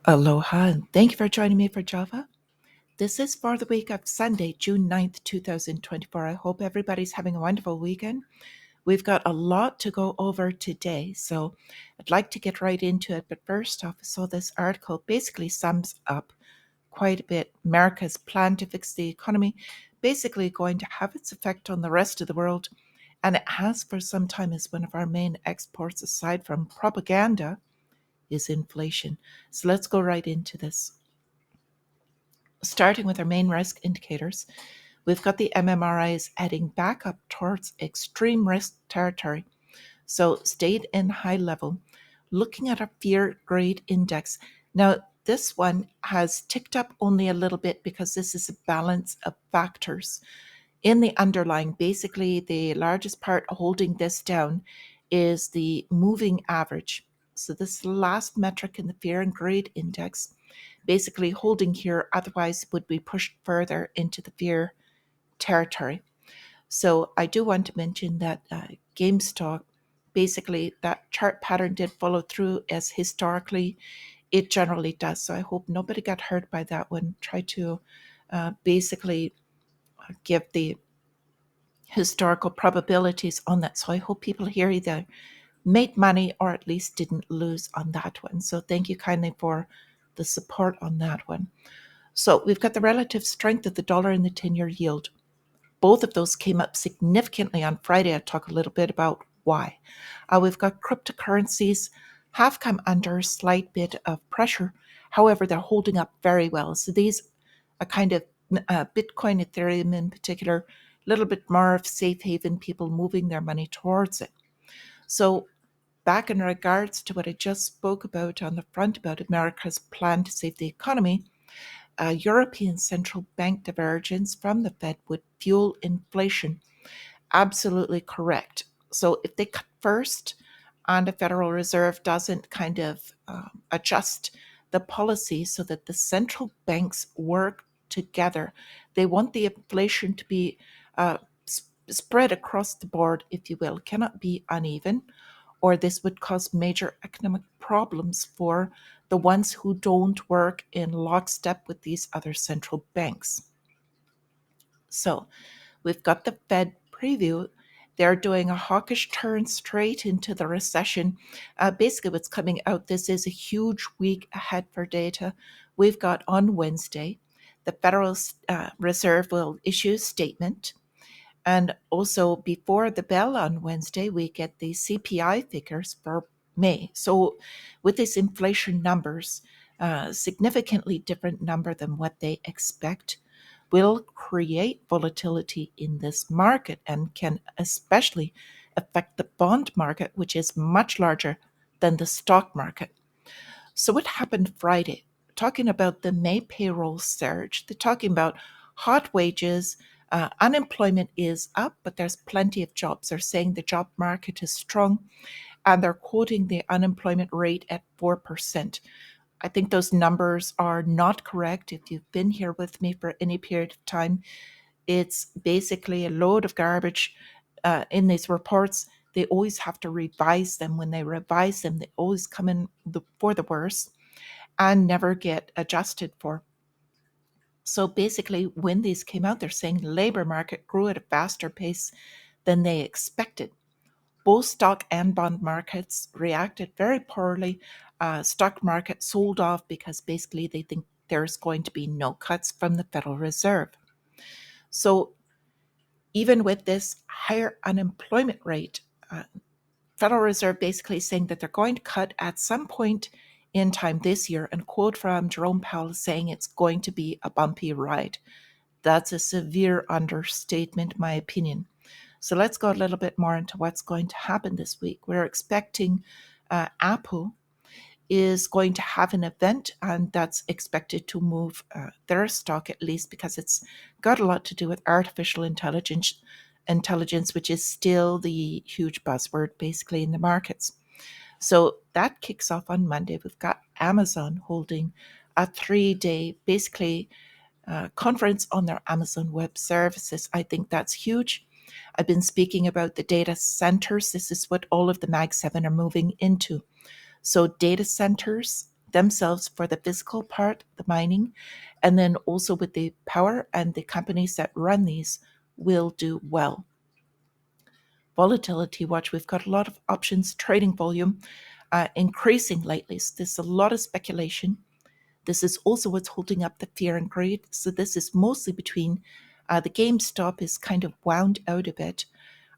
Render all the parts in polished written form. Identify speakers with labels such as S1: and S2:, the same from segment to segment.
S1: Aloha, and thank you for joining me for Java. This is for the week of Sunday, June 9th, 2024. I hope everybody's having a wonderful weekend. We've got a lot to go over today, so I'd like to get right into it. But first off, I saw this article basically sums up quite a bit America's plan to fix the economy, basically going to have its effect on the rest of the world. And it has for some time as one of our main exports, aside from propaganda, is inflation. So let's go right into this. Starting with our main risk indicators, we've got the MMRIs heading back up towards extreme risk territory. So stayed in high level. Looking at our fear grade index. Now, this one has ticked up only a little bit because this is a balance of factors. In the underlying, basically, the largest part holding this down is the moving average. So this is the last metric in the fear and grade index, basically holding here, otherwise would be pushed further into the fear territory. So I do want to mention that GameStop, basically that chart pattern did follow through as historically it generally does. So I hope nobody got hurt by that one. Try to basically give the historical probabilities on that. So I hope people here either made money or at least didn't lose on that one. So thank you kindly for the support on that one. So we've got the relative strength of the dollar and the 10-year yield. Both of those came up significantly on Friday. I'll talk a little bit about why. We've got cryptocurrencies have come under a slight bit of pressure. However, they're holding up very well. So these are kind of Bitcoin, Ethereum in particular, a little bit more of safe haven, people moving their money towards it. So back in regards to what I just spoke about on the front about America's plan to save the economy, European central bank divergence from the Fed would fuel inflation. Absolutely correct. So if they cut first and the Federal Reserve doesn't kind of adjust the policy so that the central banks work together, they want the inflation to be spread across the board, if you will, cannot be uneven, or this would cause major economic problems for the ones who don't work in lockstep with these other central banks. So we've got the Fed preview. They're doing a hawkish turn straight into the recession. Basically, what's coming out, this is a huge week ahead for data. We've got on Wednesday, the Federal Reserve will issue a statement. And also before the bell on Wednesday, we get the CPI figures for May. So with these inflation numbers, significantly different number than what they expect, will create volatility in this market and can especially affect the bond market, which is much larger than the stock market. So what happened Friday? Talking about the May payroll surge, they're talking about hot wages. Unemployment is up, but there's plenty of jobs. They're saying the job market is strong, and they're quoting the unemployment rate at 4%. I think those numbers are not correct. If you've been here with me for any period of time, it's basically a load of garbage in these reports. They always have to revise them. When they revise them, they always come in for the worse and never get adjusted for. So basically, when these came out, they're saying the labor market grew at a faster pace than they expected. Both stock and bond markets reacted very poorly. Stock market sold off because basically they think there's going to be no cuts from the Federal Reserve. So even with this higher unemployment rate, Federal Reserve basically saying that they're going to cut at some point in time this year, and quote from Jerome Powell saying it's going to be a bumpy ride. That's a severe understatement, in my opinion. So let's go a little bit more into what's going to happen this week. We're expecting Apple is going to have an event, and that's expected to move their stock, at least because it's got a lot to do with artificial intelligence, which is still the huge buzzword basically in the markets. So that kicks off on Monday. We've got Amazon holding a 3-day basically conference on their Amazon Web Services. I think that's huge. I've been speaking about the data centers. This is what all of the Mag 7 are moving into. So data centers, themselves for the physical part, the mining, and then also with the power, and the companies that run these will do well. Volatility watch, we've got a lot of options trading volume increasing lately. So there's a lot of speculation. This is also what's holding up the fear and greed. So this is mostly between the GameStop is kind of wound out a bit,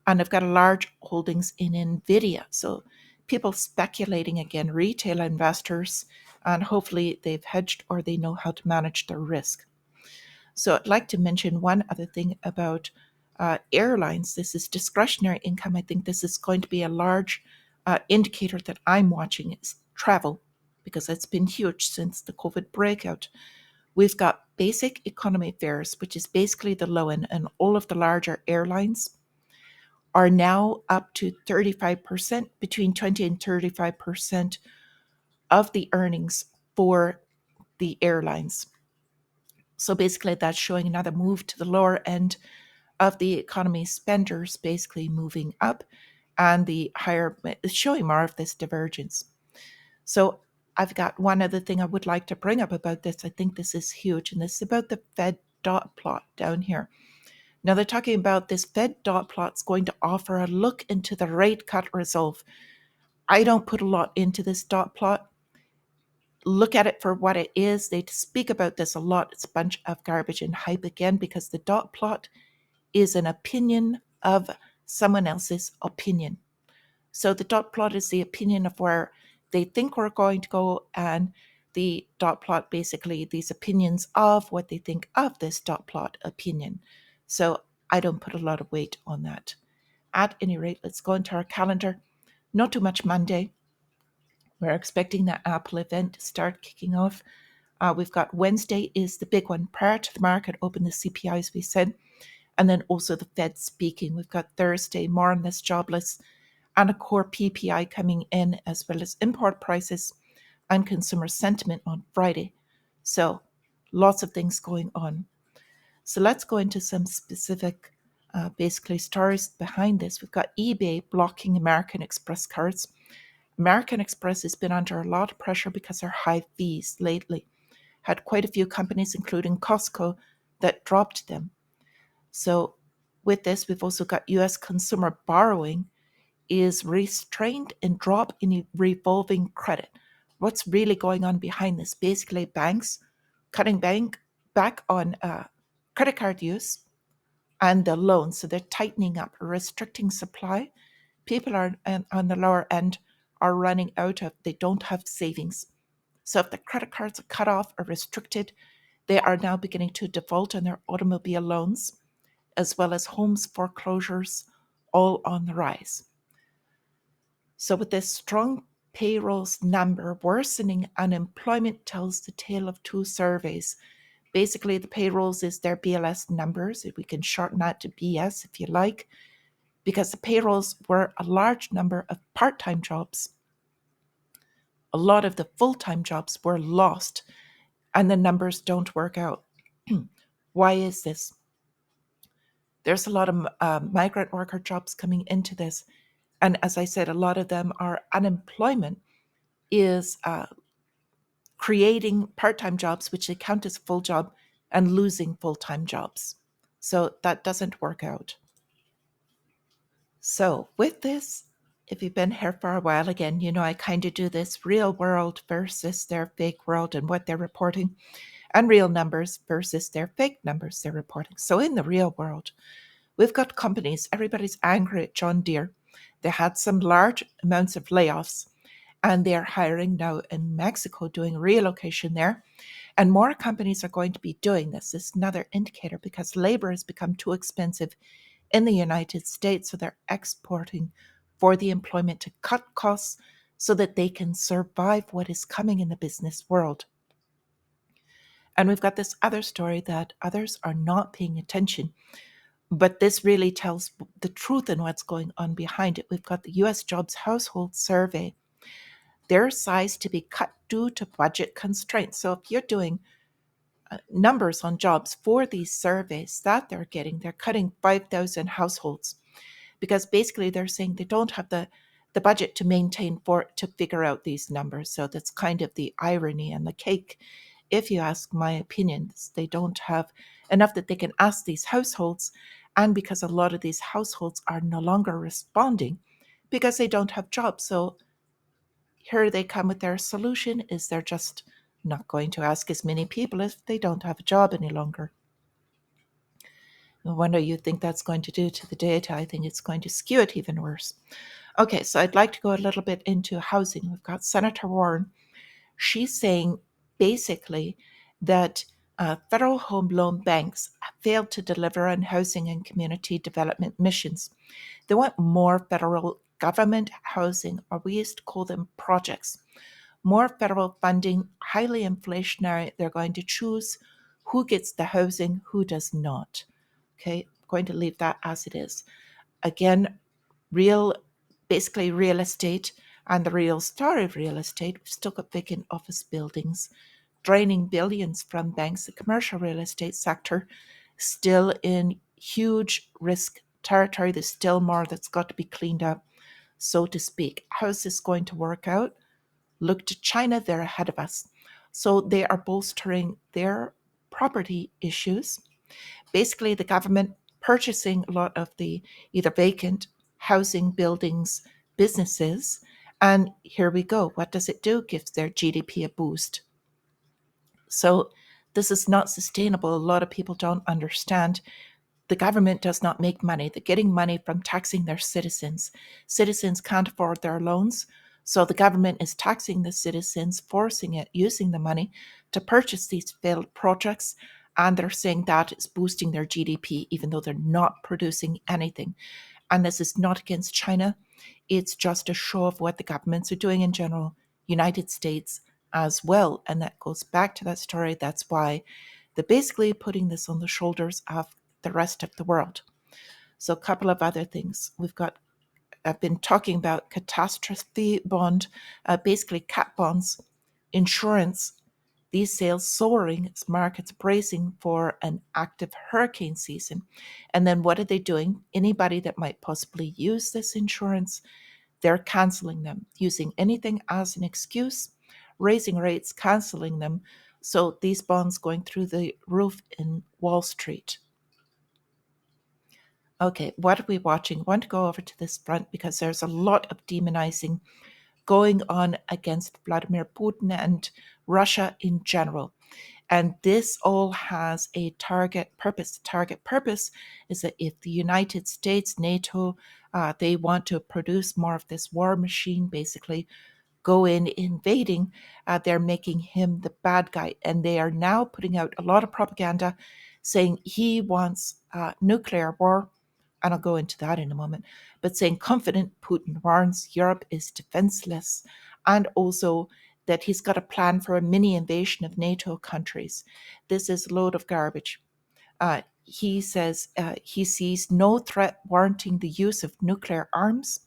S1: and I've got a large holdings in Nvidia. So people speculating again, retail investors, and hopefully they've hedged or they know how to manage their risk. So I'd like to mention one other thing about airlines. This is discretionary income. I think this is going to be a large indicator that I'm watching is travel, because it's been huge since the COVID breakout. We've got basic economy fares, which is basically the low end, and all of the larger airlines are now up to 35%, between 20 and 35% of the earnings for the airlines. So basically, that's showing another move to the lower end of the economy spenders, basically moving up, and the higher is showing more of this divergence. So I've got one other thing I would like to bring up about this. I think this is huge, and this is about the Fed dot plot down here. Now they're talking about this Fed dot plot's going to offer a look into the rate cut resolve. I don't put a lot into this dot plot. Look at it for what it is. They speak about this a lot. It's a bunch of garbage and hype again, because the dot plot is an opinion of someone else's opinion. So the dot plot is the opinion of where they think we're going to go, and the dot plot basically these opinions of what they think of this dot plot opinion. So I don't put a lot of weight on that. At any rate, let's go into our calendar. Not too much Monday. We're expecting that Apple event to start kicking off. We've got Wednesday is the big one. Prior to the market open, the CPI, as we said, and then also the Fed speaking. We've got Thursday, more on this jobless, and a core PPI coming in, as well as import prices and consumer sentiment on Friday. So lots of things going on. So let's go into some specific, basically, stories behind this. We've got eBay blocking American Express cards. American Express has been under a lot of pressure because of high fees lately. Had quite a few companies, including Costco, that dropped them. So with this, we've also got US consumer borrowing is restrained and drop in revolving credit. What's really going on behind this? Basically, banks cutting back on credit card use and the loans. So they're tightening up, restricting supply. People are on the lower end are running out of, they don't have savings. So if the credit cards are cut off or restricted, they are now beginning to default on their automobile loans, as well as homes foreclosures, all on the rise. So with this strong payrolls number, worsening unemployment tells the tale of two surveys. Basically, the payrolls is their BLS numbers. We can shorten that to BS if you like, because the payrolls were a large number of part-time jobs. A lot of the full-time jobs were lost, and the numbers don't work out. Why is this? There's a lot of migrant worker jobs coming into this. And as I said, a lot of them are unemployment is creating part-time jobs, which they count as full job, and losing full-time jobs. So that doesn't work out. So with this, if you've been here for a while, again, you know I kind of do this real world versus their fake world and what they're reporting, and real numbers versus their fake numbers they're reporting. So in the real world, we've got companies, everybody's angry at John Deere. They had some large amounts of layoffs, and they're hiring now in Mexico, doing relocation there. And more companies are going to be doing this. This is another indicator, because labor has become too expensive in the United States. So they're exporting for the employment to cut costs so that they can survive what is coming in the business world. And we've got this other story that others are not paying attention, but this really tells the truth in what's going on behind it. We've got the US Jobs Household Survey. They're sized to be cut due to budget constraints. So if you're doing numbers on jobs for these surveys that they're getting, they're cutting 5,000 households, because basically they're saying they don't have the the budget to maintain for to figure out these numbers. So that's kind of the irony and the cake. If you ask my opinions, they don't have enough that they can ask these households. And because a lot of these households are no longer responding because they don't have jobs. So here they come with their solution is they're just not going to ask as many people if they don't have a job any longer. No wonder you think that's going to do to the data. I think it's going to skew it even worse. Okay, so I'd like to go a little bit into housing. We've got Senator Warren. She's saying basically that federal home loan banks failed to deliver on housing and community development missions. They want more federal government housing, or we used to call them projects. More federal funding, highly inflationary. They're going to choose who gets the housing, who does not. Okay, I'm going to leave that as it is. Again, real, basically real estate and the real story of real estate. We've still got vacant office buildings, draining billions from banks. The commercial real estate sector still in huge risk territory. There's still more that's got to be cleaned up, so to speak. How's this going to work out? Look to China, they're ahead of us. So they are bolstering their property issues. Basically, the government purchasing a lot of the either vacant housing buildings, businesses. And here we go. What does it do? Gives their GDP a boost. So this is not sustainable. A lot of people don't understand. The government does not make money. They're getting money from taxing their citizens. Citizens can't afford their loans. So the government is taxing the citizens, forcing it, using the money to purchase these failed projects. And they're saying that is boosting their GDP, even though they're not producing anything. And this is not against China. It's just a show of what the governments are doing in general, United States as well. And that goes back to that story. That's why they're basically putting this on the shoulders of the rest of the world. So a couple of other things. I've been talking about catastrophe bond, basically cat bonds, insurance, these sales soaring as markets bracing for an active hurricane season. And then what are they doing? Anybody that might possibly use this insurance, they're canceling them, using anything as an excuse, raising rates, canceling them. So these bonds going through the roof in Wall Street. Okay, what are we watching? I want to go over to this front because there's a lot of demonizing going on against Vladimir Putin and Russia in general. And this all has a target purpose. The target purpose is that if the United States, NATO, they want to produce more of this war machine, basically go in invading, they're making him the bad guy. And they are now putting out a lot of propaganda saying he wants nuclear war. And I'll go into that in a moment. But saying confident Putin warns Europe is defenseless, and also that he's got a plan for a mini invasion of NATO countries. This is a load of garbage. He says he sees no threat warranting the use of nuclear arms,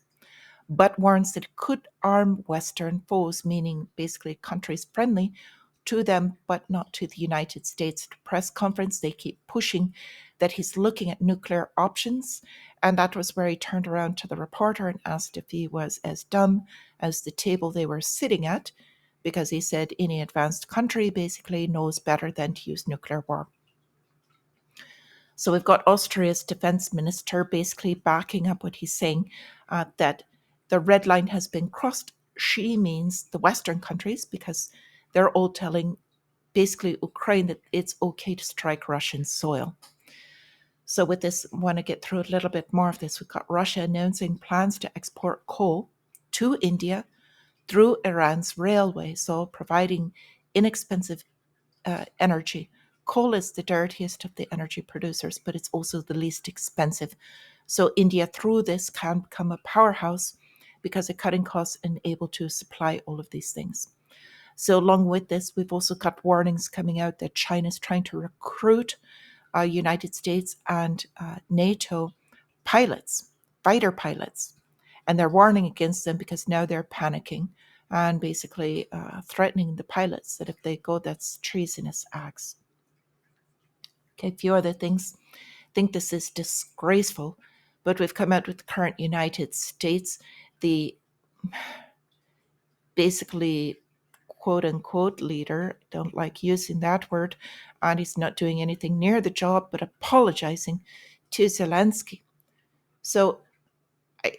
S1: but warns that it could arm Western foes, meaning basically countries friendly to them, but not to the United States. At the press conference, they keep pushing that he's looking at nuclear options. And that was where he turned around to the reporter and asked if he was as dumb as the table they were sitting at, because he said any advanced country basically knows better than to use nuclear war. So we've got Austria's defense minister basically backing up what he's saying, that the red line has been crossed. She means the Western countries, because they're all telling basically Ukraine that it's okay to strike Russian soil. So with this, I want to get through a little bit more of this. We've got Russia announcing plans to export coal to India through Iran's railway, so providing inexpensive energy. Coal is the dirtiest of the energy producers, but it's also the least expensive. So India, through this, can become a powerhouse because they're cutting costs and able to supply all of these things. So along with this, we've also got warnings coming out that China is trying to recruit United States and NATO pilots, fighter pilots, and they're warning against them because now they're panicking and basically threatening the pilots that if they go, that's treasonous acts. Okay, a few other things. I think this is disgraceful, but we've come out with the current United States. The basically quote unquote leader, don't like using that word, and he's not doing anything near the job but apologizing to Zelensky. So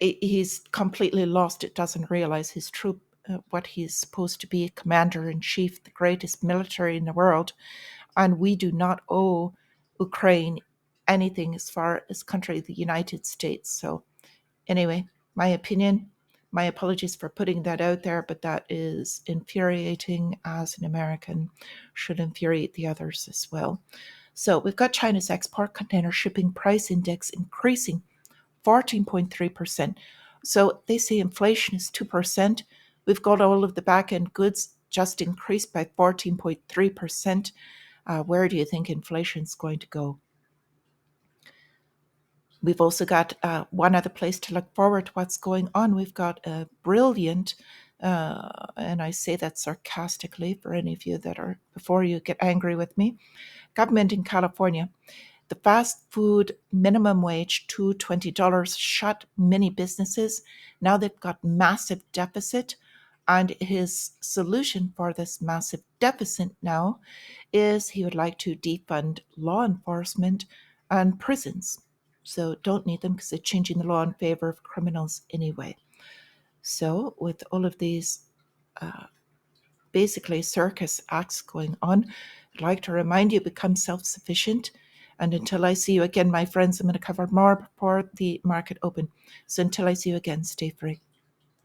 S1: he's completely lost it, doesn't realize his true what he's supposed to be, commander in chief, the greatest military in the world, and we do not owe Ukraine anything as far as country the United States. So anyway, my opinion, my apologies for putting that out there, but that is infuriating as an American, should infuriate the others as well. So we've got China's export container shipping price index increasing 14.3%. So they say inflation is 2%. We've got all of the back end goods just increased by 14.3%. Where do you think inflation is going to go? We've also got one other place to look forward to what's going on. We've got a brilliant, and I say that sarcastically for any of you that are, before you get angry with me, government in California. The fast food minimum wage to $20 shut many businesses. Now they've got massive deficit. And his solution for this massive deficit now is he would like to defund law enforcement and prisons. So don't need them because they're changing the law in favor of criminals anyway. So with all of these basically circus acts going on, I'd like to remind you, become self-sufficient. And until I see you again, my friends, I'm going to cover more before the market open. So until I see you again, stay free.